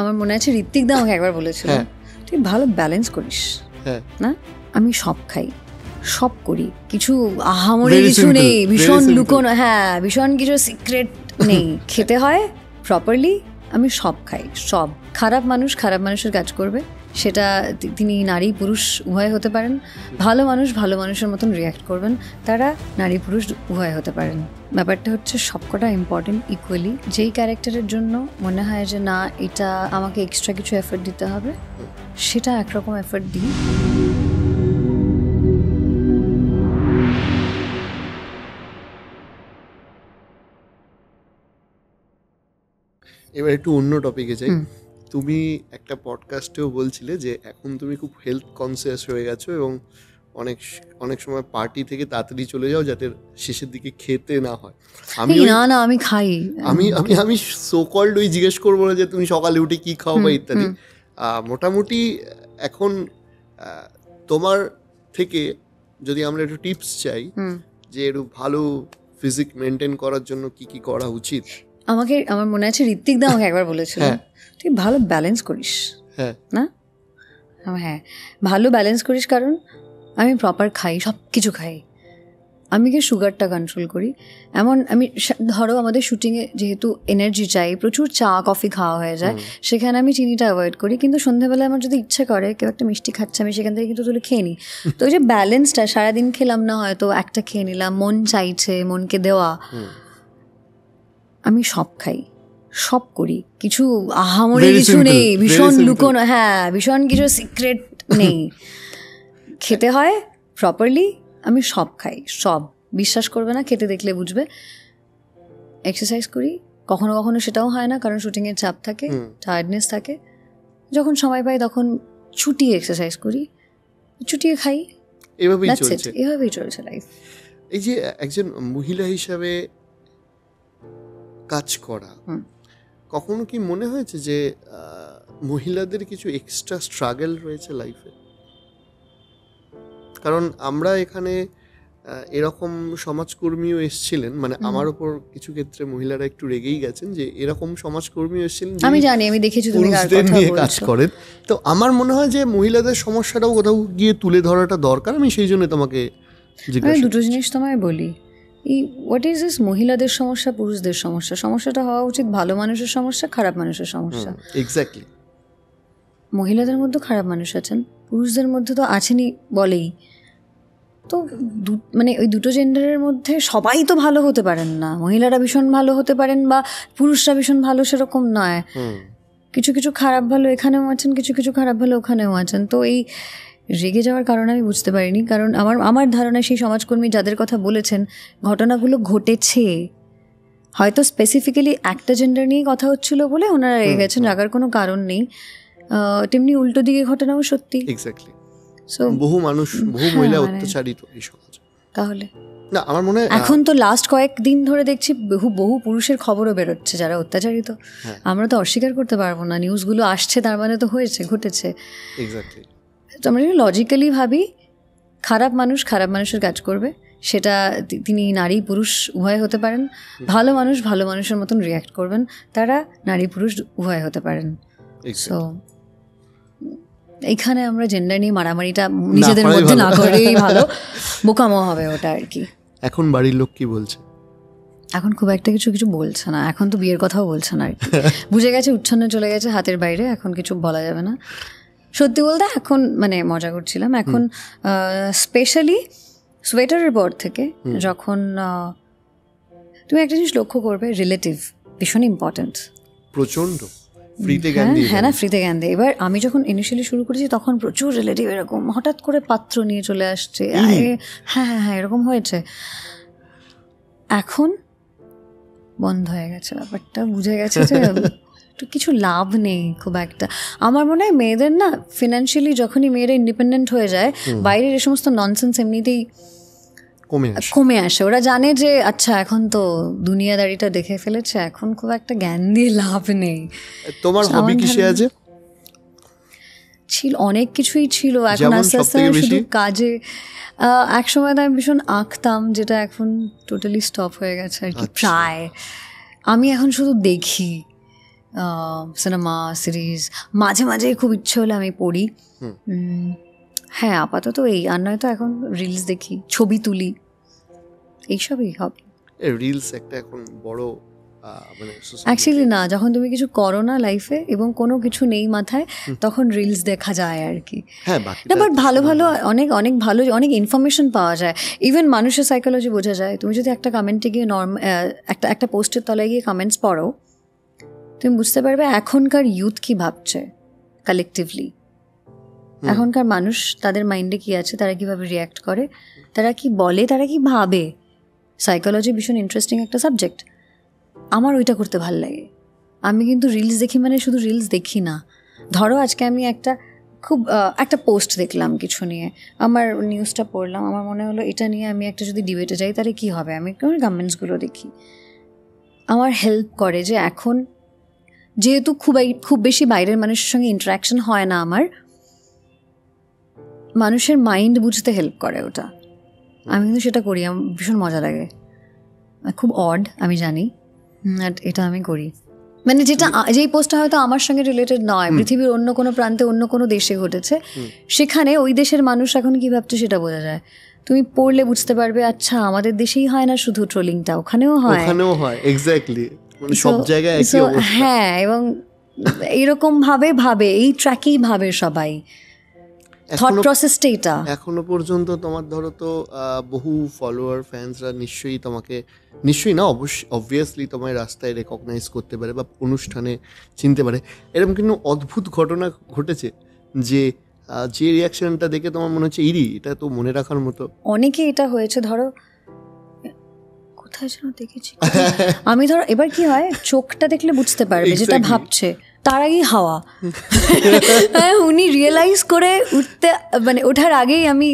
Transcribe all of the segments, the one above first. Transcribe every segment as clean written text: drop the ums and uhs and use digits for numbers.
আমার মনে আছে ঋত্বিক দা আমাকে একবার বলেছিল, তুই ভালো ব্যালেন্স করিস না। আমি সব খাই, সব করি, কিছু আহামরি কিছু নেই, ভীষণ লুকোনো, ভীষণ কিছু সিক্রেট নেই, খেতে হয় প্রপারলি। আমি সব খাই, সব। খারাপ মানুষ খারাপ মানুষের কাজ করবে, সেটা তিনি নারী পুরুষ উভয় হতে পারেন। ভালো মানুষ ভালো মানুষের মতন রিয়্যাক্ট করবেন, তারা নারী পুরুষ উভয় হতে পারেন। ব্যাপারটা হচ্ছে সবকটা ইম্পর্টেন্ট ইকুয়ালি। যেই ক্যারেক্টারের জন্য মনে হয় যে না এটা আমাকে এক্সট্রা কিছু এফর্ট দিতে হবে, সেটা একরকম এফর্ট দিই। এবার একটু অন্য টপিকে যাই। তুমি একটা পডকাস্টেও বলছিলে যে এখন তুমি খুব হেলথ কনসিয়াস হয়ে গেছো এবং অনেক সময় পার্টি থেকে তাড়াতাড়ি চলে যাও যাতে শেষের দিকে খেতে না হয়। আমি খাই, আমি সো কল্ড ওই জিজ্ঞেস করবো না যে তুমি সকালে উঠে কি খাও বা ইত্যাদি। মোটামুটি এখন তোমার থেকে যদি আমরা একটু টিপস চাই যে একটু ভালো ফিজিক মেনটেন করার জন্য কি কি করা উচিত। আমার মনে আছে ঋত্বিক দা আমাকে একবার বলেছিল, তুই ভালো ব্যালেন্স করিস না। ভালো ব্যালেন্স করিস, কারণ আমি প্রপার খাই, সব কিছু খাই। আমি কি সুগারটা কন্ট্রোল করি। এমন আমি ধরো আমাদের শুটিংয়ে যেহেতু এনার্জি চাই, প্রচুর চা কফি খাওয়া হয়ে যায়, সেখানে আমি চিনিটা অ্যাভয়েড করি। কিন্তু সন্ধ্যাবেলায় আমার যদি ইচ্ছে করে কেউ একটা মিষ্টি খাচ্ছে, আমি সেখান থেকে কিন্তু তুলে খেয়ে নিই। তো ওই যে ব্যালেন্সটা, সারাদিন খেলাম না, হয়তো একটা খেয়ে নিলাম, মন চাইছে, মনকে দেওয়া। আমি সব খাই, সব করি, কিছু আহামরি কিছু নেই, ভীষণ লুকোনো, ভীষণ কিছু সিক্রেট নেই, খেতে হয় প্রপারলি। আমি সব খাই, সব। বিশ্বাস করবে না, খেতে দেখলে বুঝবে। এক্সারসাইজ করি, কখনো কখনো সেটাও হয় না, কারণ শুটিংয়ের চাপ থাকে, টায়ার্ডনেস থাকে। যখন সময় পাই তখন ছুটিয়ে এক্সারসাইজ করি, ছুটিয়ে খাই, এভাবেই চলছে লাইফ। এই যে একজন মহিলা হিসাবে কাজ করা, কখনো কি মনে হয়েছে যে মহিলাদের কিছু এক্সট্রা স্ট্রাগল রয়েছে লাইফে? কারণ আমরা এখানে এরকম সমাজকর্মীও এসেছিলেন, মানে আমার ওপর কিছু ক্ষেত্রে মহিলারা একটু রেগেই গেছেন যে এরকম সমাজকর্মীও এসেছিলেন, আমি জানি, আমি দেখেছি তুমি কাজ করেন। তো আমার মনে হয় যে মহিলাদের সমস্যাটাও কোথাও গিয়ে তুলে ধরাটা দরকার। আমি সেই জন্য তোমাকে জিজ্ঞাসা। দুটো জিনিস তোমায় বলি, হোয়াট ইজ দিস মহিলাদের সমস্যা, পুরুষদের সমস্যা? সমস্যাটা হওয়া উচিত ভালো মানুষের সমস্যা, খারাপ মানুষের সমস্যা। এক্স্যাক্টলি। মহিলাদের মধ্যে খারাপ মানুষ আছেন, পুরুষদের মধ্যে তো আছেনই বলেই। তো মানে ওই দুটো জেন্ডারের মধ্যে সবাই তো ভালো হতে পারেন না। মহিলারা ভীষণ ভালো হতে পারেন বা পুরুষরা ভীষণ ভালো, সেরকম নয়। কিছু কিছু খারাপ ভালো এখানেও আছেন, কিছু কিছু খারাপ ভালো ওখানেও আছেন। তো এই রেগে যাওয়ার কারণ আমি বুঝতে পারিনি, কারণ আমার ধারণা সেই সমাজকর্মী যাদের কথা বলেছেন, ঘটনাগুলো ঘটেছে, হয়তো স্পেসিফিক্যালি একটা জেন্ডার নিয়ে কথা হচ্ছিল বলে ওনারা রেগে গেছেন, রাগার কোনো কারণ নেই। তেমনি উল্টো দিকে ঘটনাও সত্যি। এক্স্যাক্টলি। বহু মানুষ, বহু মহিলা অত্যাচারিত এই সমাজে। তাহলে না, আমার মনে হয় এখন তো লাস্ট কয়েকদিন ধরে দেখছি বহু পুরুষের খবরও বেরোচ্ছে যারা অত্যাচারিত। আমরা তো অস্বীকার করতে পারবো না, নিউজগুলো আসছে, তার মানে তো হয়েছে, ঘটেছে। এক্স্যাক্টলি। তো আমরা লজিক্যালি ভাবি খারাপ মানুষ খারাপ মানুষের কাজ করবে, সেটা তিনি নারী পুরুষ উভয় হতে পারেন। ভালো মানুষ ভালো মানুষের মতন রিয়্যাক্ট করবেন, তারা নারী পুরুষ উভয় হতে পারেন। সো এইখানে আমরা জেন্ডার নিয়ে মারামারিটা নিজেদের মধ্যে না করেই ভালো, বোকামো হবে ওটা আর কি। এখন বাড়ির লোক কি বলছে? এখন খুব একটা কিছু বলছে না, এখন তো বিয়ের কথাও বলছে না আর কি। বুঝে গেছে উচ্ছন্ন চলে গেছে হাতের বাইরে, এখন কিছু বলা যাবে না। সত্যি বলতে এখন মানে মজা করছিলাম, এখন স্পেশালি সোয়েটারের পর থেকে যখন তুমি একটা জিনিস লক্ষ্য করবে, রিলেটিভ ভীষণ ইম্পর্টেন্ট, প্রচণ্ড। হ্যাঁ না, ফ্রিতে জ্ঞান দেয়। এবার আমি যখন ইনিশিয়ালি শুরু করেছি তখন প্রচুর রিলেটিভ এরকম হঠাৎ করে পাত্র নিয়ে চলে আসছে, হ্যাঁ এরকম হয়েছে। এখন বন্ধ হয়ে গেছে ব্যাপারটা, বুঝে গেছে যে কিছু লাভ নেই খুব একটা। আমার মনে হয় মেয়েদের না ফিনান্সিয়ালি যখনই মেয়েরা ইন্ডিপেন্ডেন্ট হয়ে যায়, বাইরের এই সমস্ত ননসেন্স এমনিতেই কমে আসে। ওরা জানে যে আচ্ছা এখন তো দুনিয়াদারিটা দেখে ফেলেছে, এখন খুব একটা জ্ঞান দিয়ে লাভ নেই। তোমার হবি কিসে আছে? ছিল অনেক কিছুই ছিল, এখন আস্তে আস্তে শুধু কাজে। এক সময় আমি ভীষণ আঁকতাম, যেটা এখন টোটালি স্টপ হয়ে গেছে আর কি প্রায়। আমি এখন শুধু দেখি, সিনেমা সিরিজ, মাঝে মাঝে খুব ইচ্ছে হলে আমি পড়ি। হ্যাঁ, আপাতত এই, আর নয়তো এখন রিলস দেখি, ছবি তুলি, এইসবই হবে। রিলস একটা এখন বড় মানে অ্যাকচুয়ালি না, যখন তুমি কিছু করো না লাইফে এবং কোনো কিছু নেই মাথায়, তখন রিলস দেখা যায় আর কি। না, বাট ভালো ভালো অনেক অনেক ভালো অনেক ইনফরমেশন পাওয়া যায়। ইভেন মানুষের সাইকোলজি বোঝা যায়। তুমি যদি একটা কমেন্টে গিয়ে একটা পোস্টের তলায় গিয়ে কমেন্টস পড়ো, তুমি বুঝতে পারবে এখনকার ইউথ কি ভাবছে কালেকটিভলি, এখনকার মানুষ তাদের মাইন্ডে কি আছে, তারা কিভাবে রিয়্যাক্ট করে, তারা কি বলে, তারা কি ভাবে। সাইকোলজি ভীষণ ইন্টারেস্টিং একটা সাবজেক্ট। আমার ওইটা করতে ভাল লাগে। আমি কিন্তু রিলস দেখি মানে শুধু রিলস দেখি না। ধরো আজকে আমি একটা পোস্ট দেখলাম কিছু নিয়ে, আমার নিউজটা পড়লাম, আমার মনে হলো এটা নিয়ে আমি একটা যদি ডিবেটে যাই তাহলে কী হবে, আমি কমেন্টসগুলো দেখি। আমার হেল্প করে যে এখন যেহেতু খুব বেশি বাইরের মানুষের সঙ্গে ইন্টারাকশন হয় না আমার, মানুষের মাইন্ড বুঝতে হেল্প করে ওটা। আমি কিন্তু সেটা করি, আমার ভীষণ মজা লাগে। খুব অড আমি জানি, এটা আমি করি। মানে যেই পোস্টটা হয়তো আমার সঙ্গে রিলেটেড নয়, পৃথিবীর অন্য কোনো প্রান্তে অন্য কোনো দেশে ঘটেছে, সেখানে ওই দেশের মানুষ এখন কি ভাবছে সেটা বোঝা যায়। তুমি পড়লে বুঝতে পারবে, আচ্ছা আমাদের দেশেই হয় না শুধু ট্রোলিংটা, ওখানেও হয়। এক্স্যাক্টলি, মানে সব জায়গায় একই অবস্থা। হ্যাঁ, এবং এইরকম ভাবে এই ট্র্যাকেই ভাবে সবাই, থট প্রসেসটা এটা। এখনো পর্যন্ত তোমার ধরো তো বহু ফলোয়ার ফ্যান্সরা নিশ্চয়ই না, অবভিয়াসলি তোমায় রাস্তায় রেকগনাইজ করতে পারে বা অনুষ্ঠানে চিনতে পারে। এরকম কিন্তু অদ্ভুত ঘটনা ঘটেছে যে রিয়াকশনটা দেখে তোমার মনে হচ্ছে এটা তো মনে রাখার মতো। অনেকে এটা হয়েছে, ধরো কোথায় যেন দেখেছি আমি, ধরো এবার কি হয়, চোখটা দেখলে বুঝতে পারবে যেটা ভাবছে, তার আগেই হাওয়া। উনি রিয়েলাইজ করে ওঠার আগেই আমি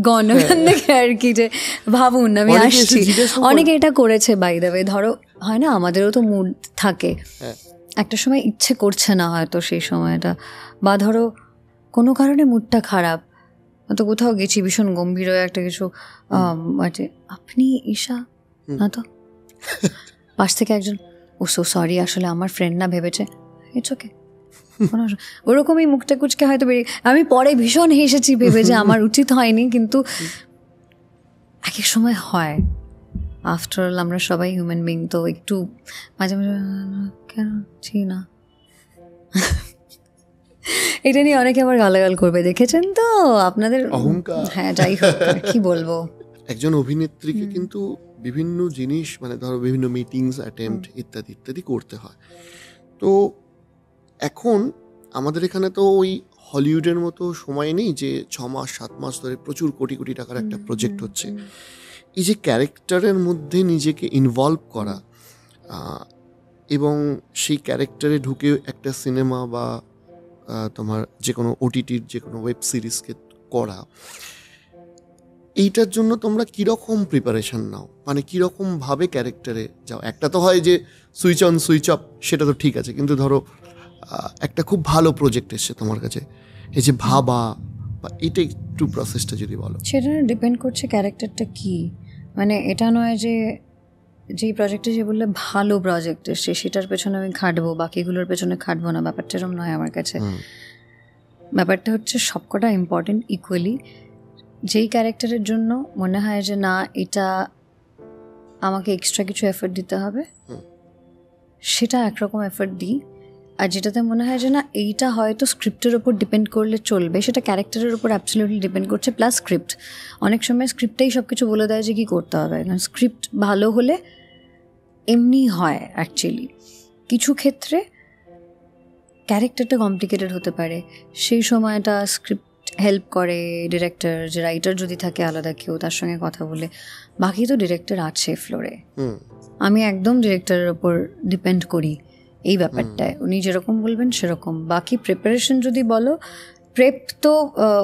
গণ দেখে আর কি, যে ভাবুন আমি আসছি। অনেকে এটা করেছে বাই দ্য ওয়ে। ধরো হয় না, আমাদেরও তো মুড থাকে, একটা সময় ইচ্ছে করছে না হয়তো সেই সময়টা, বা ধরো কোনো কারণে মুডটা খারাপ, তো কোথাও গেছি ভীষণ গম্ভীর হয়ে একটা কিছু, আপনি ঈশা না তো, পাশ থেকে একজন, ও সো সরি আসলে আমার ফ্রেন্ড না ভেবেছে, ইটস ওকে, ওরকমই মুখটা কুচকে হয়তো বেরিয়ে। আমি পরে ভীষণ হেসেছি ভেবে যে আমার উচিত হয়নি, কিন্তু এক এক সময় হয়। আফটার অল আমরা সবাই হিউম্যান বিং, তো একটু মাঝে মাঝে কেন না এটা নিয়ে অনেকে আবার গালাগাল করবে, দেখেছেন তো আপনাদের অহংকার। হ্যাঁ, যাই হোক, কি বলবো। একজন অভিনেত্রীকে কিন্তু বিভিন্ন জিনিস, মানে ধরো বিভিন্ন মিটিংস অ্যাটেম্পট ইত্যাদি ইত্যাদি করতে হয়। তো এখন আমাদের এখানে তো ওই হলিউডের মতো সময় নেই যে 6 মাস 7 মাস ধরে প্রচুর কোটি কোটি টাকার একটা প্রজেক্ট হচ্ছে। এই যে ক্যারেক্টারের মধ্যে নিজেকে ইনভলভ করা এবং সেই ক্যারেক্টারে ঢুকে একটা সিনেমা বা তোমার যে কোনো ওটিটির যে কোনো ওয়েব সিরিজকে করা, এইটার জন্য তোমরা কীরকম প্রিপারেশন নাও, মানে কীরকমভাবে ক্যারেক্টারে যাও? একটা তো হয় যে সুইচ অন সুইচ অফ, সেটা তো ঠিক আছে, কিন্তু ধরো একটা খুব ভালো প্রজেক্ট এসছে তোমার কাছে, এই যে ভাবা বা এটা একটু প্রসেসটা যদি বলো। সেটা ডিপেন্ড করছে ক্যারেক্টারটা কি, মানে এটা নয় যে যেই প্রজেক্টে যে বললে ভালো প্রজেক্ট এসছে সেটার পেছনে আমি খাটবো, বাকিগুলোর পেছনে খাটবো না, ব্যাপারটা এরকম নয় আমার কাছে। ব্যাপারটা হচ্ছে সবকটা ইম্পর্টেন্ট ইকুয়ালি। যেই ক্যারেক্টারের জন্য মনে হয় যে না এটা আমাকে এক্সট্রা কিছু এফোর্ট দিতে হবে, সেটা একরকম এফোর্ট দিই। আর যেটাতে মনে হয় যে না এইটা হয়তো স্ক্রিপ্টের ওপর ডিপেন্ড করলে চলবে, সেটা ক্যারেক্টারের ওপর অ্যাবসলিউটলি ডিপেন্ড করছে, প্লাস স্ক্রিপ্ট। অনেক সময় স্ক্রিপ্টেই সব কিছু বলে দেয় যে কী করতে হবে, কারণ স্ক্রিপ্ট ভালো হলে এমনি হয় অ্যাকচুয়ালি। কিছু ক্ষেত্রে ক্যারেক্টারটা কমপ্লিকেটেড হতে পারে, সেই সময়টা স্ক্রিপ্ট হেল্প করে, ডিরেক্টর যে রাইটার যদি থাকে আলাদা কেউ তার সঙ্গে কথা বলে, বাকি তো ডিরেক্টর আছে ফ্লোরে। আমি একদম ডিরেক্টরের ওপর ডিপেন্ড করি এই ব্যাপারটায়, উনি যেরকম বলবেন সেরকম। বাকি প্রিপারেশন যদি বলো, প্রেপ তো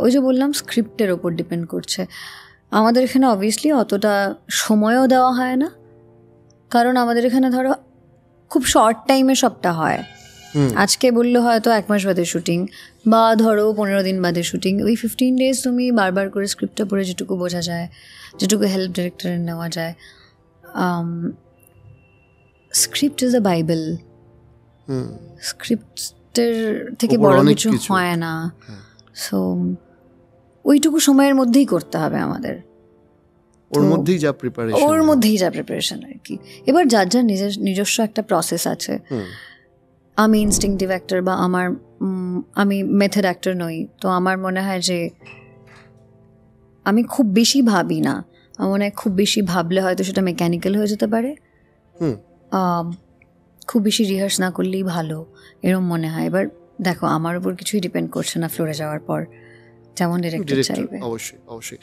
ওই যে বললাম স্ক্রিপ্টের ওপর ডিপেন্ড করছে। আমাদের এখানে অবভিয়াসলি অতটা সময়ও দেওয়া হয় না, কারণ আমাদের এখানে ধরো খুব শর্ট টাইমে সবটা হয়। আজকে বললে হয়তো 1 মাস বাদে শুটিং, বা ধরো 15 দিন বাদে শুটিং, ওই 15 ডেজ তুমি বারবার করে স্ক্রিপ্টটা পড়ে যেটুকু বোঝা যায়, যেটুকু হেল্প ডিরেক্টরের নেওয়া যায়। স্ক্রিপ্ট ইজ আ বাইবেল, স্ক্রিপ্টের থেকে বড় কিছু হয় না। সো ওইটুকু সময়ের মধ্যেই করতে হবে আমাদের, ওর মধ্যেই যা প্রিপারেশন আর কি। এবার যার যার নিজস্ব একটা প্রসেস আছে। আমি ইনস্টিংটিভ অ্যাক্টর বা আমি মেথড অ্যাক্টর নই, তো আমার মনে হয় যে আমি খুব বেশি ভাবি না। আমার মনে হয় খুব বেশি ভাবলে হয়তো সেটা মেকানিক্যাল হয়ে যেতে পারে। খুব বেশি রিহার্স না করলেই ভালো, এরকম মনে হয়। এবার দেখো, আমার উপর কিছুই ডিপেন্ড করছে না ফ্লোরে যাওয়ার পর, যেমন ডিরেক্টর চাইবে। অবশ্যই।